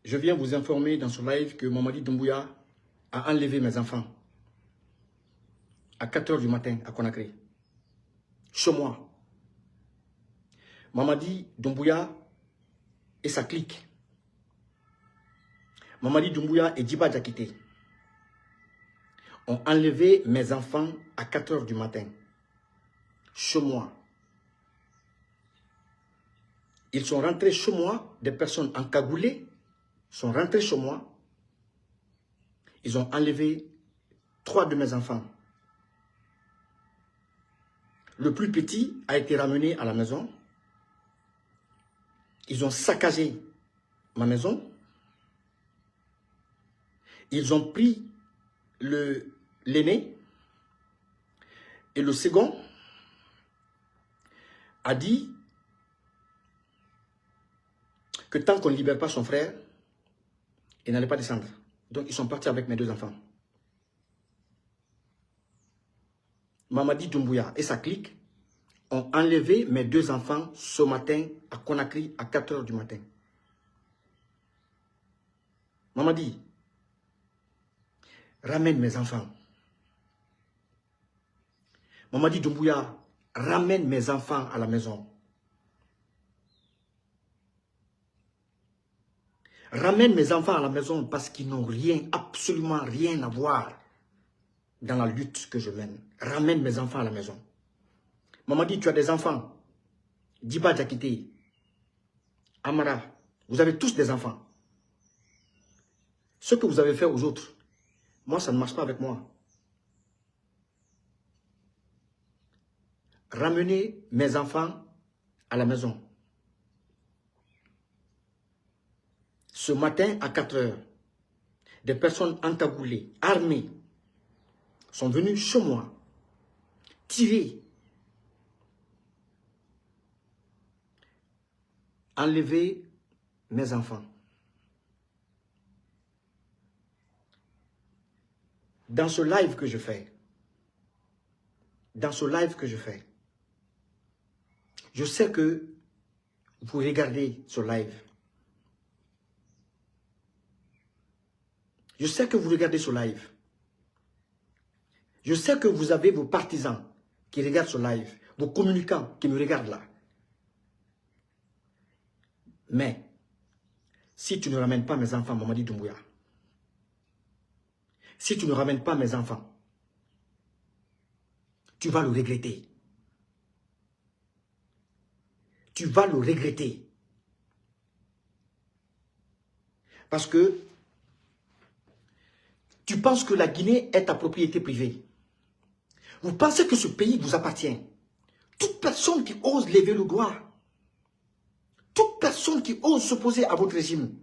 Je viens vous informer dans ce live que Mamadi Doumbouya a enlevé mes enfants à 4 h du matin à Conakry. Chez moi. Mamadi Doumbouya et sa clique. Mamadi Doumbouya et Djiba Diakité ont enlevé mes enfants à 4 h du matin. Chez moi. Ils sont rentrés chez moi, des personnes encagoulées sont rentrées chez moi. Ils ont enlevé 3 de mes enfants. Le plus petit a été ramené à la maison. Ils ont saccagé ma maison. Ils ont pris l'aîné. Et le second a dit que tant qu'on ne libère pas son frère, il n'allait pas descendre. Donc ils sont partis avec mes 2 enfants. Mamadi Doumbouya et sa clique ont enlevé mes 2 enfants ce matin à Conakry à 4 h du matin. Mamadi, ramène mes enfants. Mamadi Doumbouya, ramène mes enfants à la maison. Ramène mes enfants à la maison parce qu'ils n'ont rien, absolument rien à voir dans la lutte que je mène. Ramène mes enfants à la maison. Mamadi, tu as des enfants. Djiba Diakité, Amara, vous avez tous des enfants. Ce que vous avez fait aux autres, moi, ça ne marche pas avec moi. Ramenez mes enfants à la maison. Ce matin à 4 h, des personnes encagoulées, armées, sont venues chez moi, tirer, enlever mes enfants. Dans ce live que je fais, je sais que vous regardez ce live. Je sais que vous regardez ce live. Je sais que vous avez vos partisans qui regardent ce live, vos communicants qui me regardent là. Mais, si tu ne ramènes pas mes enfants, Mamadi Doumbouya, si tu ne ramènes pas mes enfants, tu vas le regretter. Tu vas le regretter. Parce que tu penses que la Guinée est ta propriété privée. Vous pensez que ce pays vous appartient. Toute personne qui ose lever le doigt, toute personne qui ose s'opposer à votre régime,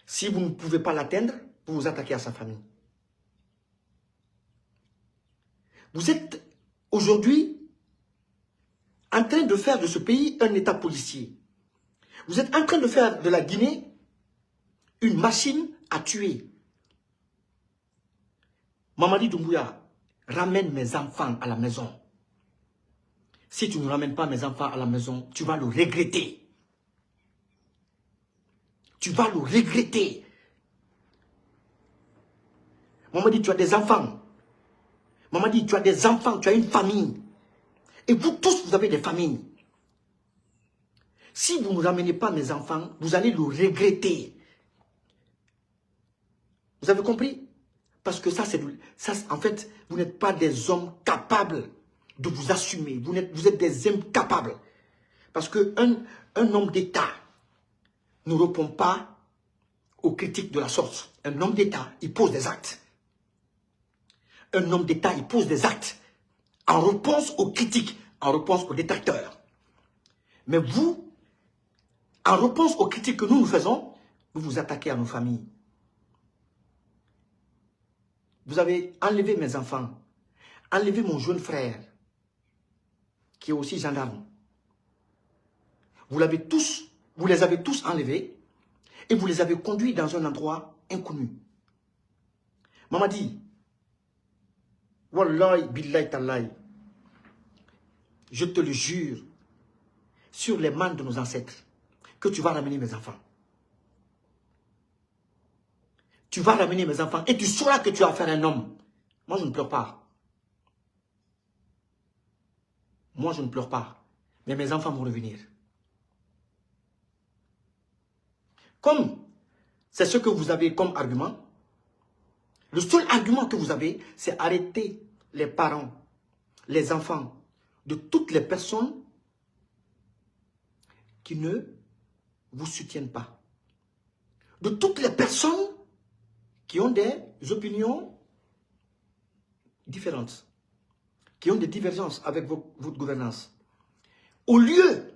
si vous ne pouvez pas l'atteindre, vous vous attaquez à sa famille. Vous êtes aujourd'hui en train de faire de ce pays un état policier. Vous êtes en train de faire de la Guinée une machine à tuer. Mamadi Doumbouya, ramène mes enfants à la maison. Si tu ne ramènes pas mes enfants à la maison, tu vas le regretter. Tu vas le regretter. Mamadi, tu as des enfants. Mamadi, tu as des enfants, tu as une famille. Et vous tous, vous avez des familles. Si vous ne ramenez pas mes enfants, vous allez le regretter. Vous avez compris? Parce que ça, en fait, vous n'êtes pas des hommes capables de vous assumer. Vous êtes des incapables. Parce qu'un homme d'État ne répond pas aux critiques de la sorte. Un homme d'État, il pose des actes. Un homme d'État, il pose des actes en réponse aux critiques, en réponse aux détracteurs. Mais vous, en réponse aux critiques que nous faisons, vous vous attaquez à nos familles. Vous avez enlevé mes enfants, enlevé mon jeune frère, qui est aussi gendarme. Vous les avez tous enlevés et vous les avez conduits dans un endroit inconnu. Mamadi, wallahi billahi tallahi, je te le jure, sur les mains de nos ancêtres, que tu vas ramener mes enfants. Tu vas ramener mes enfants et tu sauras que tu as affaire à un homme. Moi, je ne pleure pas. Moi, je ne pleure pas. Mais mes enfants vont revenir. Comme c'est ce que vous avez comme argument, le seul argument que vous avez, c'est arrêter les parents, les enfants, de toutes les personnes qui ne vous soutiennent pas. De toutes les personnes qui ont des opinions différentes, qui ont des divergences avec votre gouvernance. Au lieu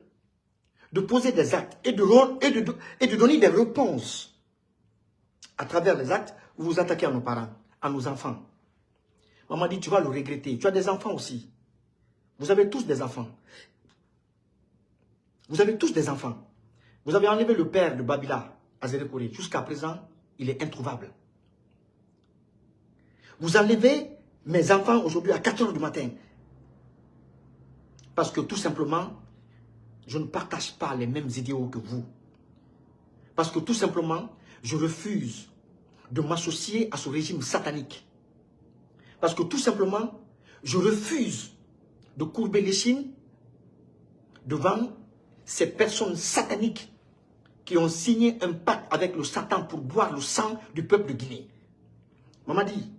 de poser des actes et de donner des réponses à travers les actes, vous vous attaquez à nos parents, à nos enfants. Maman dit, tu vas le regretter. Tu as des enfants aussi. Vous avez tous des enfants. Vous avez tous des enfants. Vous avez enlevé le père de Babila à Zérekoré. Jusqu'à présent, il est introuvable. Vous enlevez mes enfants aujourd'hui à 4 h du matin. Parce que tout simplement, je ne partage pas les mêmes idéaux que vous. Parce que tout simplement, je refuse de m'associer à ce régime satanique. Parce que tout simplement, je refuse de courber l'échine devant ces personnes sataniques qui ont signé un pacte avec le Satan pour boire le sang du peuple de Guinée. Maman dit,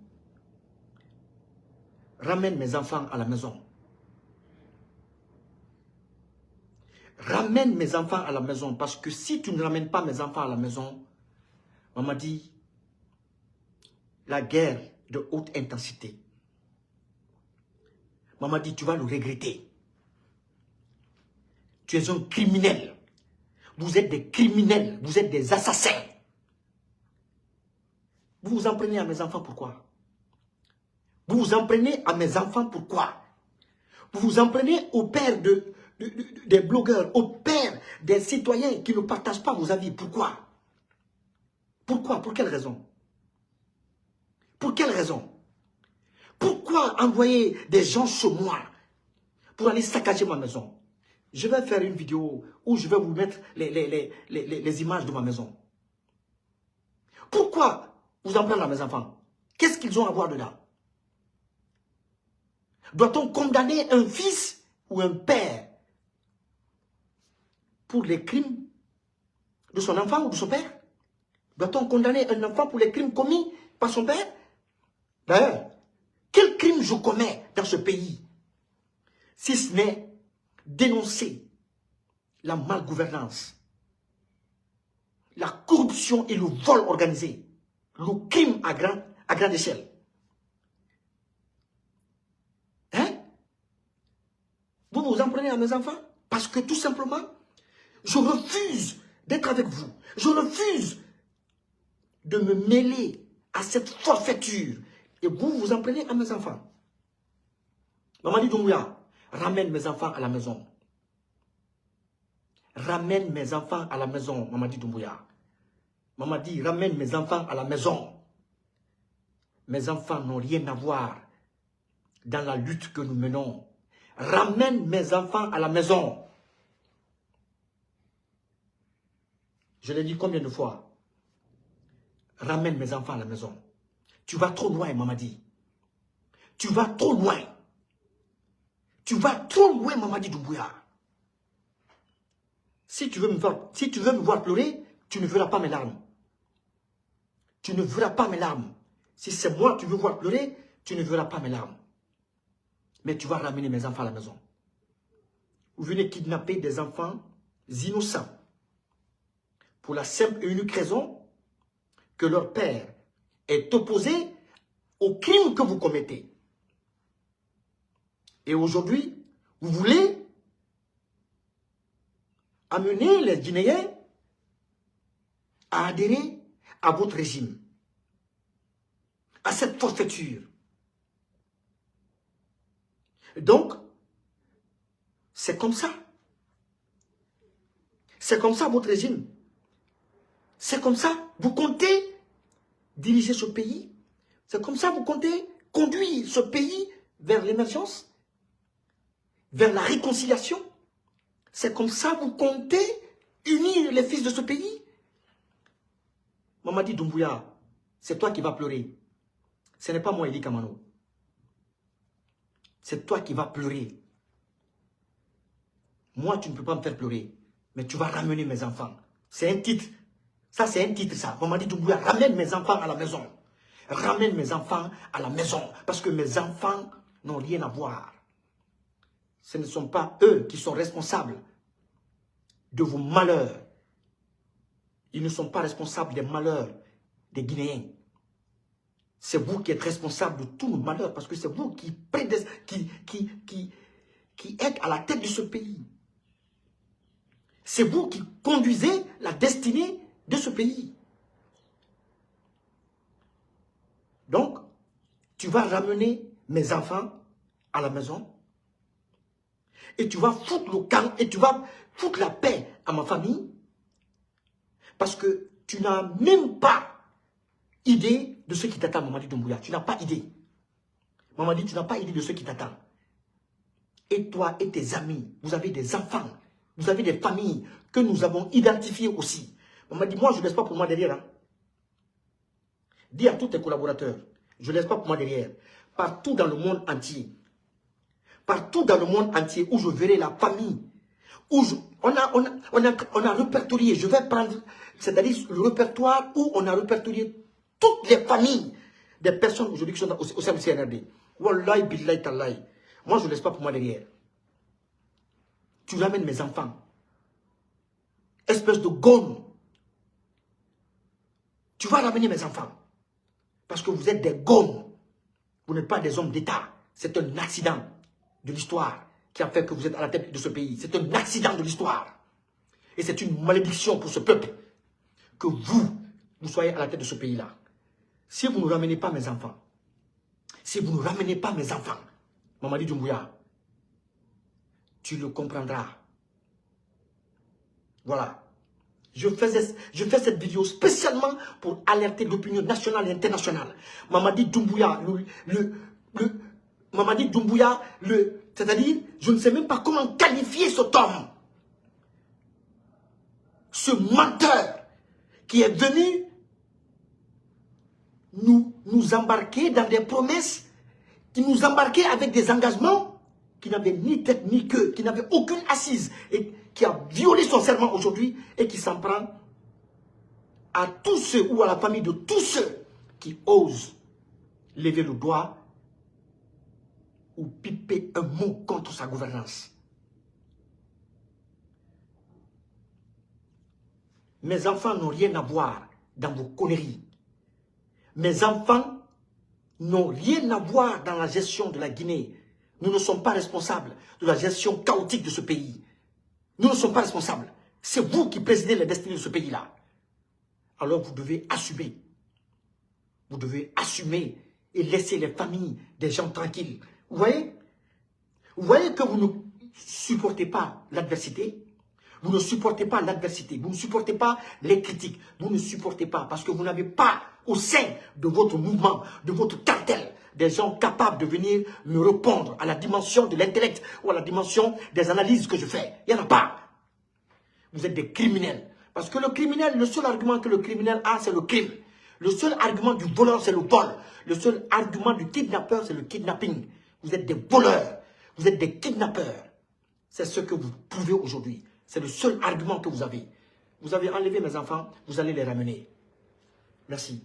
ramène mes enfants à la maison. Ramène mes enfants à la maison, parce que si tu ne ramènes pas mes enfants à la maison, maman dit, la guerre de haute intensité. Maman dit, tu vas le regretter. Tu es un criminel. Vous êtes des criminels, vous êtes des assassins. Vous vous en prenez à mes enfants, pourquoi? Vous vous en prenez à mes enfants, pourquoi? Vous vous en prenez au père des blogueurs, au père des citoyens qui ne partagent pas vos avis. Pourquoi? Pourquoi? Pour quelle raison? Pour quelle raison? Pourquoi envoyer des gens chez moi pour aller saccager ma maison? Je vais faire une vidéo où je vais vous mettre les images de ma maison. Pourquoi vous en prenez à mes enfants? Qu'est-ce qu'ils ont à voir dedans? Doit-on condamner un fils ou un père pour les crimes de son enfant ou de son père? Doit-on condamner un enfant pour les crimes commis par son père? D'ailleurs, quel crime je commets dans ce pays, si ce n'est dénoncer la malgouvernance, la corruption et le vol organisé, le crime à grande échelle? Hein? Vous vous en prenez à mes enfants? Parce que tout simplement, je refuse d'être avec vous. Je refuse de me mêler à cette forfaiture. Et vous vous en prenez à mes enfants. Mamadi Doumbouya, ramène mes enfants à la maison. Ramène mes enfants à la maison, Mamadi Doumbouya. Mamadi, ramène mes enfants à la maison. Mes enfants n'ont rien à voir dans la lutte que nous menons. Ramène mes enfants à la maison. Je l'ai dit combien de fois? Ramène mes enfants à la maison. Tu vas trop loin, Mamadi. Tu vas trop loin. Tu vas trop loin, Mamadi Doumbouya. Si tu veux me voir pleurer, tu ne verras pas mes larmes. Tu ne verras pas mes larmes. Si c'est moi que tu veux voir pleurer, tu ne verras pas mes larmes. Mais tu vas ramener mes enfants à la maison. Vous venez kidnapper des enfants innocents. Pour la simple et unique raison que leur père est opposé au crime que vous commettez. Et aujourd'hui, vous voulez amener les Guinéens à adhérer à votre régime, à cette forfaiture. Donc, c'est comme ça. C'est comme ça votre régime. C'est comme ça. Vous comptez diriger ce pays. C'est comme ça vous comptez conduire ce pays vers l'émergence, vers la réconciliation. C'est comme ça vous comptez unir les fils de ce pays. Mamadi Doumbouya, c'est toi qui vas pleurer. Ce n'est pas moi, Eli Kamano. C'est toi qui vas pleurer. Moi, tu ne peux pas me faire pleurer. Mais tu vas ramener mes enfants. C'est un titre. Ça, c'est un titre, ça. Mamadi Doumbouya, ramène mes enfants à la maison. Ramène mes enfants à la maison. Parce que mes enfants n'ont rien à voir. Ce ne sont pas eux qui sont responsables de vos malheurs. Ils ne sont pas responsables des malheurs des Guinéens. C'est vous qui êtes responsable de tous nos malheurs. Parce que c'est vous qui êtes à la tête de ce pays. C'est vous qui conduisez la destinée de ce pays. Donc, tu vas ramener mes enfants à la maison et tu vas foutre le camp et tu vas foutre la paix à ma famille parce que tu n'as même pas idée de ce qui t'attend, Mamadi Doumbouya. Tu n'as pas idée. Mamadi, tu n'as pas idée de ce qui t'attend. Et toi et tes amis, vous avez des enfants, vous avez des familles que nous avons identifiées aussi. Mamadi, moi, je ne laisse pas pour moi derrière. Hein. Dis à tous tes collaborateurs, je ne laisse pas pour moi derrière. Partout dans le monde entier, partout dans le monde entier où je verrai la famille, où on a répertorié, je vais prendre, c'est-à-dire le répertoire où on a répertorié toutes les familles des personnes aujourd'hui qui sont au sein du CNRD. Wallahi, billahi, tallahi. Moi, je ne laisse pas pour moi derrière. Tu ramènes mes enfants. Espèce de gomme. Tu vas ramener mes enfants. Parce que vous êtes des gommes. Vous n'êtes pas des hommes d'État. C'est un accident de l'histoire qui a fait que vous êtes à la tête de ce pays. C'est un accident de l'histoire. Et c'est une malédiction pour ce peuple que vous soyez à la tête de ce pays-là. Si vous ne ramenez pas mes enfants, si vous ne ramenez pas mes enfants, Mamadi Doumbouya, tu le comprendras. Voilà. Je fais cette vidéo spécialement pour alerter l'opinion nationale et internationale. Mamadi Doumbouya, Mamadi Doumbouya, c'est-à-dire, je ne sais même pas comment qualifier cet homme. Ce menteur qui est venu nous embarquer dans des promesses, qui nous embarquait avec des engagements qui n'avaient ni tête ni queue, qui n'avaient aucune assise, et qui a violé son serment aujourd'hui et qui s'en prend à tous ceux ou à la famille de tous ceux qui osent lever le doigt ou piper un mot contre sa gouvernance. Mes enfants n'ont rien à voir dans vos conneries. Mes enfants n'ont rien à voir dans la gestion de la Guinée. Nous ne sommes pas responsables de la gestion chaotique de ce pays. Nous ne sommes pas responsables. C'est vous qui présidez la destinée de ce pays-là. Alors vous devez assumer. Vous devez assumer et laisser les familles des gens tranquilles. Vous voyez? Vous voyez que vous ne supportez pas l'adversité. Vous ne supportez pas l'adversité. Vous ne supportez pas les critiques. Vous ne supportez pas parce que vous n'avez pas au sein de votre mouvement, de votre cartel, des gens capables de venir me répondre à la dimension de l'intellect ou à la dimension des analyses que je fais. Il n'y en a pas. Vous êtes des criminels. Parce que le criminel, le seul argument que le criminel a, c'est le crime. Le seul argument du voleur, c'est le vol. Le seul argument du kidnappeur, c'est le kidnapping. Vous êtes des voleurs. Vous êtes des kidnappeurs. C'est ce que vous prouvez aujourd'hui. C'est le seul argument que vous avez. Vous avez enlevé mes enfants, vous allez les ramener. Merci.